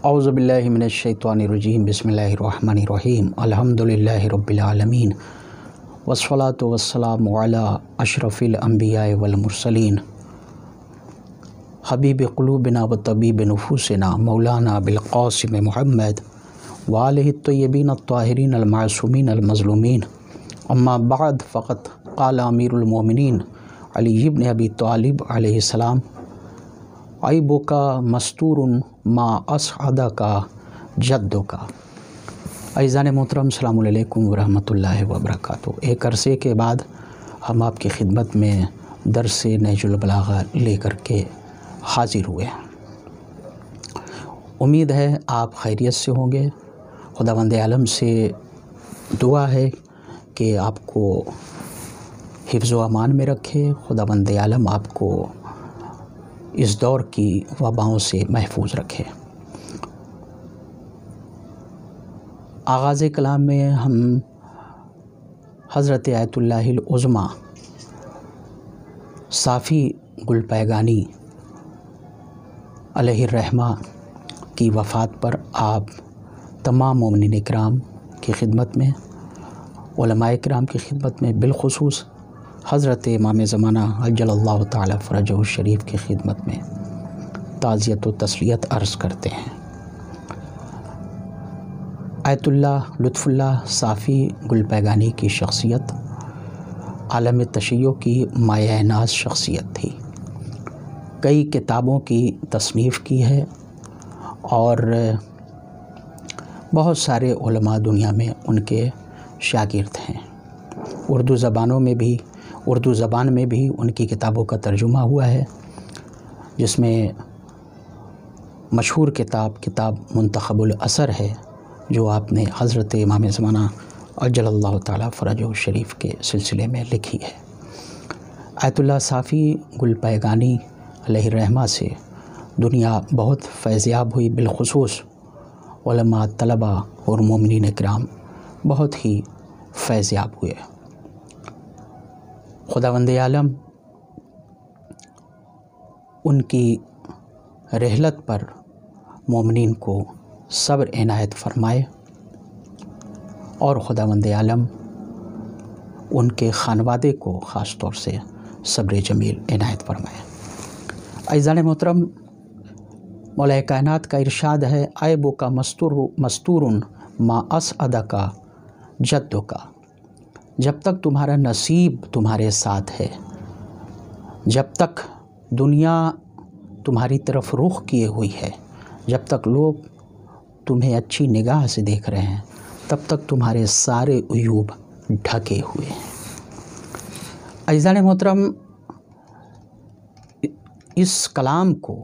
اعوذ باللہ من الشیطان الرجیم بسم اللہ الرحمن الرحیم الحمدللہ رب العالمین والصلاة والسلام علی اشرف الانبیاء والمرسلین حبیب قلوبنا و طبیب نفوسنا مولانا بالقاسم محمد وآلہ الطیبین الطاہرین المعصومین المظلومین اما بعد فقط قال امیر المومنین علی بن ابی طالب علیہ السلام عیبو کا مستور ما اسعدہ کا جدو کا۔ عزیزان محترم السلام علیکم ورحمۃ اللہ وبرکاتہ۔ ایک عرصے کے بعد ہم آپ کی خدمت میں درس نہج البلاغہ لے کر کے حاضر ہوئے ہیں۔ امید ہے آپ خیریت سے ہوں گے۔ خداوند عالم سے دعا ہے کہ آپ کو حفظ و امان میں رکھے۔ خداوند عالم آپ کو اس دور کی وباؤں سے محفوظ رکھے۔ آغاز کلام میں ہم حضرت آیت اللہ العظمیٰ صافی گل پیگانی علیہ الرحمہ کی وفات پر آپ تمام مومنین اکرام کی خدمت میں، علماء اکرام کی خدمت میں، بالخصوص حضرت امام زمانہ عجل اللہ تعالی فرجہ الشریف کی خدمت میں تعزیت و تسلیت عرض کرتے ہیں۔ آیت اللہ لطف اللہ صافی گل پیگانی کی شخصیت عالم تشیع کی مایہ ناز شخصیت تھی۔ کئی کتابوں کی تصنیف کی ہے اور بہت سارے علماء دنیا میں ان کے شاگرد ہیں۔ اردو زبان میں بھی ان کی کتابوں کا ترجمہ ہوا ہے، جس میں مشہور کتاب منتخب الاثر ہے، جو آپ نے حضرت امام زمانہ عجل اللہ تعالی فرجہ الشریف کے سلسلے میں لکھی ہے۔ آیت اللہ صافی گل پیگانی علیہ الرحمہ سے دنیا بہت فیضیاب ہوئی، بالخصوص علماء، طلباء اور مومنین اکرام بہت ہی فیضیاب ہوئے۔ خداوند عالم ان کی رحلت پر مومنین کو صبر عنایت فرمائے، اور خداوند عالم ان کے خانوادے کو خاص طور سے صبر جمیل عنایت فرمائے۔ عزیزان محترم، مولا کائنات کا ارشاد ہے، عیبو کا مستور ما اسعدہ کا جدو کا۔ جب تک تمہارا نصیب تمہارے ساتھ ہے، جب تک دنیا تمہاری طرف رخ کیے ہوئی ہے، جب تک لوگ تمہیں اچھی نگاہ سے دیکھ رہے ہیں، تب تک تمہارے سارے عیوب ڈھکے ہوئے ہیں۔ عزیزان محترم، اس کلام کو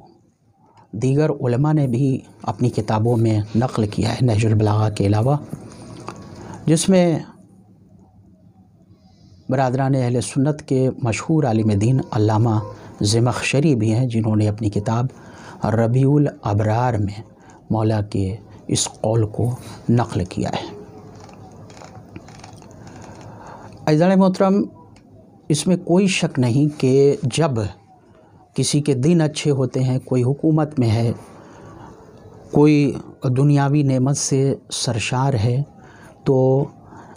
دیگر علماء نے بھی اپنی کتابوں میں نقل کیا ہے، نہج البلاغہ کے علاوہ، جس میں برادران اہل سنت کے مشہور عالم دین علامہ زمخشری بھی ہیں، جنہوں نے اپنی کتاب ربیع الابرار میں مولا کے اس قول کو نقل کیا ہے۔ عزیزان محترم، اس میں کوئی شک نہیں کہ جب کسی کے دن اچھے ہوتے ہیں، کوئی حکومت میں ہے، کوئی دنیاوی نعمت سے سرشار ہے، تو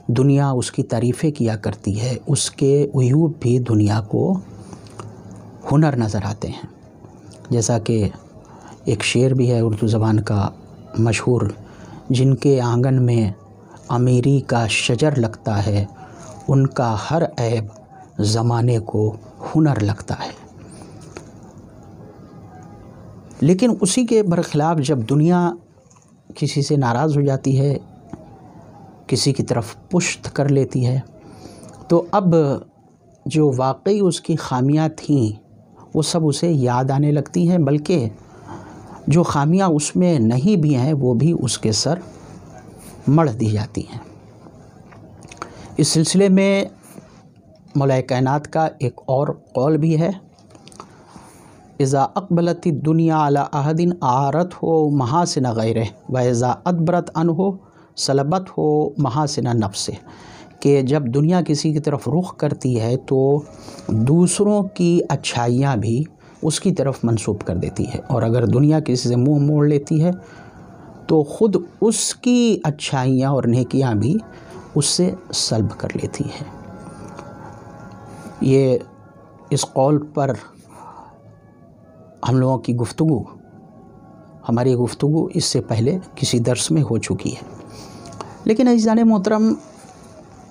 دنیا اس کی تعریفیں کیا کرتی ہے، اس کے عیوب بھی دنیا کو ہنر نظر آتے ہیں۔ جیسا کہ ایک شعر بھی ہے اردو زبان کا مشہور، جن کے آنگن میں امیری کا شجر لگتا ہے، ان کا ہر عیب زمانے کو ہنر لگتا ہے۔ لیکن اسی کے برخلاف جب دنیا کسی سے ناراض ہو جاتی ہے، کسی کی طرف پشت کر لیتی ہے، تو اب جو واقعی اس کی خامیاں تھیں وہ سب اسے یاد آنے لگتی ہیں، بلکہ جو خامیاں اس میں نہیں بھی ہیں وہ بھی اس کے سر مڑ دی جاتی ہیں۔ اس سلسلے میں مولا کائنات کا ایک اور قول بھی ہے، اذا اقبلت الدنیا علی احد اعارت ہو محاسن غیرہ و اذا ادبرت عنہ سلبت ہو محاسن نفس، کہ جب دنیا کسی کی طرف رخ کرتی ہے تو دوسروں کی اچھائیاں بھی اس کی طرف منسوب کر دیتی ہے، اور اگر دنیا کسی سے منہ موڑ لیتی ہے تو خود اس کی اچھائیاں اور نیکیاں بھی اس سے سلب کر لیتی ہیں۔ یہ اس قول پر ہم لوگوں کی گفتگو، ہماری گفتگو اس سے پہلے کسی درس میں ہو چکی ہے، لیکن عزیزان محترم،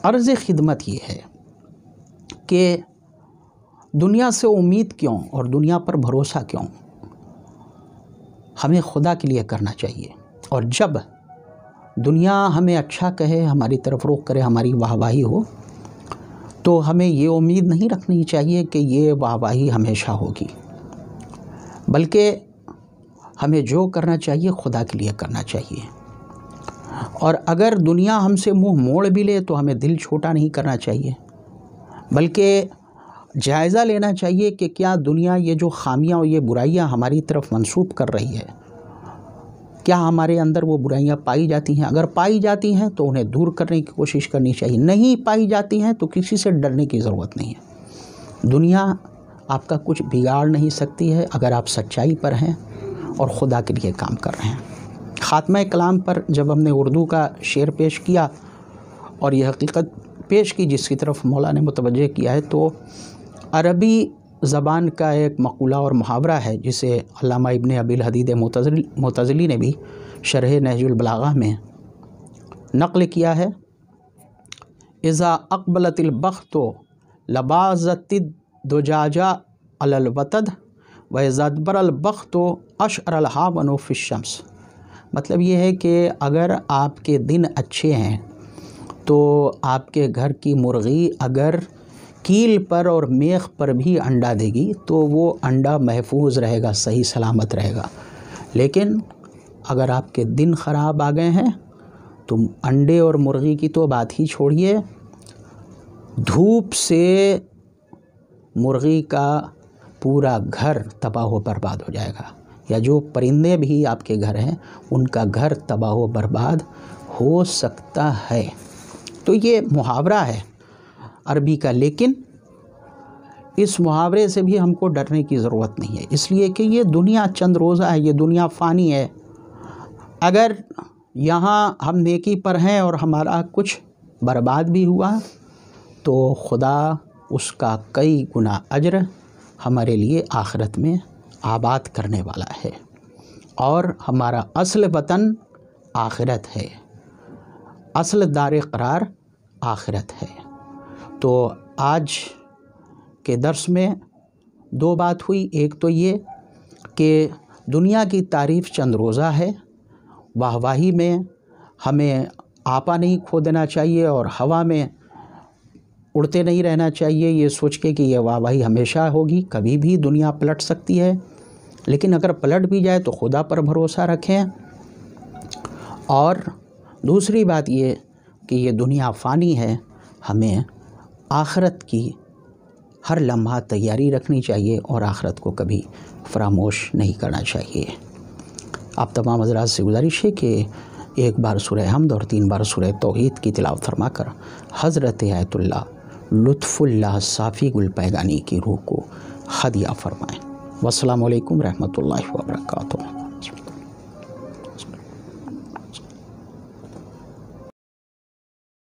عرض خدمت یہ ہے کہ دنیا سے امید کیوں اور دنیا پر بھروسہ کیوں؟ ہمیں خدا کے لیے کرنا چاہیے، اور جب دنیا ہمیں اچھا کہے، ہماری طرف رخ کرے، ہماری واہ واہی ہو، تو ہمیں یہ امید نہیں رکھنی چاہیے کہ یہ واہ واہی ہمیشہ ہوگی، بلکہ ہمیں جو کرنا چاہیے خدا کے لیے کرنا چاہیے۔ اور اگر دنیا ہم سے منہ موڑ بھی لے تو ہمیں دل چھوٹا نہیں کرنا چاہیے، بلکہ جائزہ لینا چاہیے کہ کیا دنیا یہ جو خامیاں اور یہ برائیاں ہماری طرف منسوب کر رہی ہے، کیا ہمارے اندر وہ برائیاں پائی جاتی ہیں؟ اگر پائی جاتی ہیں تو انہیں دور کرنے کی کوشش کرنی چاہیے، نہیں پائی جاتی ہیں تو کسی سے ڈرنے کی ضرورت نہیں ہے۔ دنیا آپ کا کچھ بگاڑ نہیں سکتی ہے اگر آپ سچائی پر ہیں اور خدا کے لیے کام کر رہے ہیں۔ خاتمہ کلام پر جب ہم نے اردو کا شعر پیش کیا اور یہ حقیقت پیش کی جس کی طرف مولا نے متوجہ کیا ہے، تو عربی زبان کا ایک مقولہ اور محاورہ ہے جسے علامہ ابن ابی الحدید معتزلی نے بھی شرح نہج البلاغہ میں نقل کیا ہے، اذا اقبلت البخت لبازت الدجاجہ علی الوتد واذا ادبر البخت اشعر الہاون فی الشمس۔ مطلب یہ ہے کہ اگر آپ کے دن اچھے ہیں تو آپ کے گھر کی مرغی اگر کیل پر اور میخ پر بھی انڈا دے گی تو وہ انڈا محفوظ رہے گا، صحیح سلامت رہے گا۔ لیکن اگر آپ کے دن خراب آ گئے ہیں تو انڈے اور مرغی کی تو بات ہی چھوڑیے، دھوپ سے مرغی کا پورا گھر تباہ و برباد ہو جائے گا، یا جو پرندے بھی آپ کے گھر ہیں ان کا گھر تباہ و برباد ہو سکتا ہے۔ تو یہ محاورہ ہے عربی کا، لیکن اس محاورے سے بھی ہم کو ڈرنے کی ضرورت نہیں ہے، اس لیے کہ یہ دنیا چند روزہ ہے، یہ دنیا فانی ہے۔ اگر یہاں ہم نیکی پر ہیں اور ہمارا کچھ برباد بھی ہوا تو خدا اس کا کئی گنا اجر ہمارے لیے آخرت میں آباد کرنے والا ہے، اور ہمارا اصل وطن آخرت ہے، اصل دار قرار آخرت ہے۔ تو آج کے درس میں دو بات ہوئی، ایک تو یہ کہ دنیا کی تعریف چند روزہ ہے، واہ واہی میں ہمیں آپا نہیں کھو دینا چاہیے اور ہوا میں اڑتے نہیں رہنا چاہیے یہ سوچ کے کہ یہ واہ واہی ہمیشہ ہوگی، کبھی بھی دنیا پلٹ سکتی ہے، لیکن اگر پلٹ بھی جائے تو خدا پر بھروسہ رکھیں۔ اور دوسری بات یہ کہ یہ دنیا فانی ہے، ہمیں آخرت کی ہر لمحہ تیاری رکھنی چاہیے اور آخرت کو کبھی فراموش نہیں کرنا چاہیے۔ آپ تمام حضرات سے گزارش ہے کہ ایک بار سورہ حمد اور 3 بار سورہ توحید کی تلاوت فرما کر حضرت آیت اللہ لطف اللہ صافی گل پیگانی کی روح کو ہدیہ فرمائیں۔ والسلام علیکم رحمۃ اللہ وبرکاتہ۔